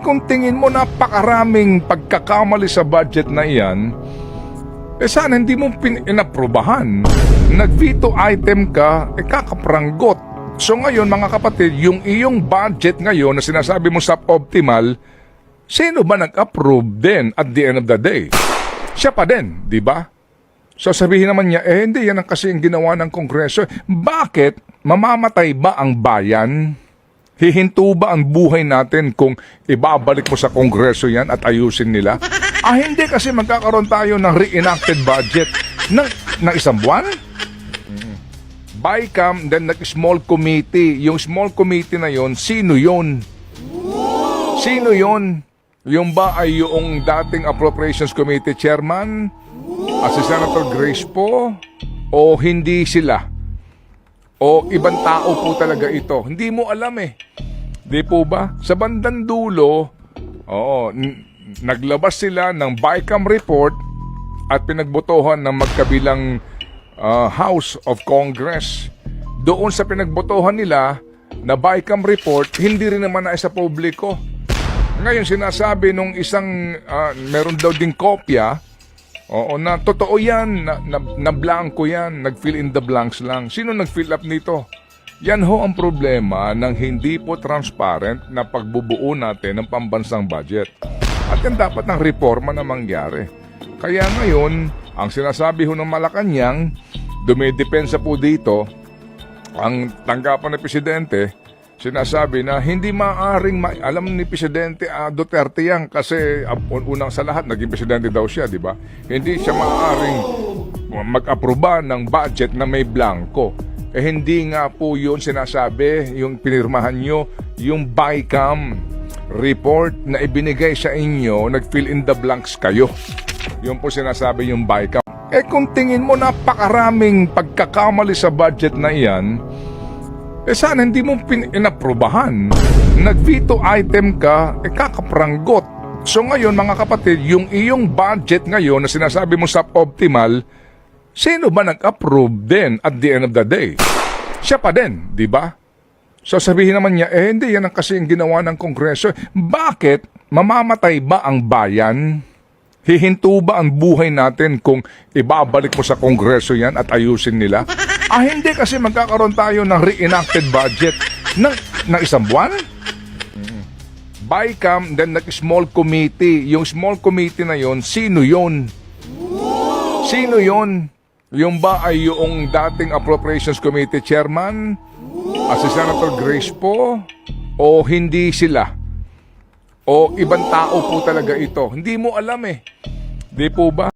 Kung tingin mo napakaraming pagkakamali sa budget na iyan, sana hindi mo inaprubahan. Nag-veto item ka, kakapranggot. So ngayon mga kapatid, yung iyong budget ngayon na sinasabi mo suboptimal, sino ba nag-approve din at the end of the day? Siya pa din, di ba? So sabihin naman niya, hindi yan ang kasi ang ginawa ng Kongreso. Bakit? Mamamatay ba ang bayan? Hihinto ba ang buhay natin kung ibabalik mo sa Kongreso yan at ayusin nila? Hindi kasi magkakaroon tayo ng reenacted budget ng isang buwan. BICAM, then nag-small committee. Yung small committee na yon, sino yon? Sino yon? Yung ba ay yung dating Appropriations Committee Chairman? Si Senator Grace po? O hindi sila? O ibang tao po talaga ito? Hindi mo alam eh. Di po ba? Sa bandang dulo, naglabas sila ng BICAM report at pinagbotohan ng magkabilang House of Congress. Doon sa pinagbotohan nila na BICAM report, hindi rin naman na sa publiko. Ngayon sinasabi nung isang meron daw ding kopya, na totoo yan, na blanco yan, nag-fill in the blanks lang. Sino nag-fill up nito? Yan ho ang problema ng hindi po transparent na pagbubuo natin ng pambansang budget. At yan dapat ng reforma na mangyari. Kaya ngayon, ang sinasabi ho ng Malacanang, dumidepensa po dito, ang tanggapan ng Presidente, sinasabi na hindi maaring alam ni Presidente Duterte yan kasi unang sa lahat naging presidente daw siya, di ba? Hindi siya maaring mag-aproba ng budget na may blanco. Hindi nga po yun sinasabi, yung pinirmahan nyo, yung BICAM report na ibinigay sa inyo, nag-fill in the blanks kayo. Yun po sinasabi yung BICAM. Kung tingin mo napakaraming pagkakamali sa budget na iyan, sana hindi mo inaprubahan. Nag-veto item ka, kakapranggot. So ngayon mga kapatid, yung iyong budget ngayon na sinasabi mo suboptimal, sino ba nag-approve din at the end of the day? Siya pa din, di ba? So sabihin naman niya, hindi yan ang kasi ang ginawa ng Kongreso. Bakit? Mamamatay ba ang bayan? Hihinto ba ang buhay natin kung ibabalik mo sa Kongreso yan at ayusin nila? Hindi kasi magkakaroon tayo ng reenacted budget ng isang buwan. BICAM, then nag-small committee. Yung small committee na yon, sino yon? Sino yon? Yung ba ay yung dating Appropriations Committee Chairman? Si Senator Grace po? O hindi sila? O ibang tao po talaga ito? Hindi mo alam eh. Di po ba?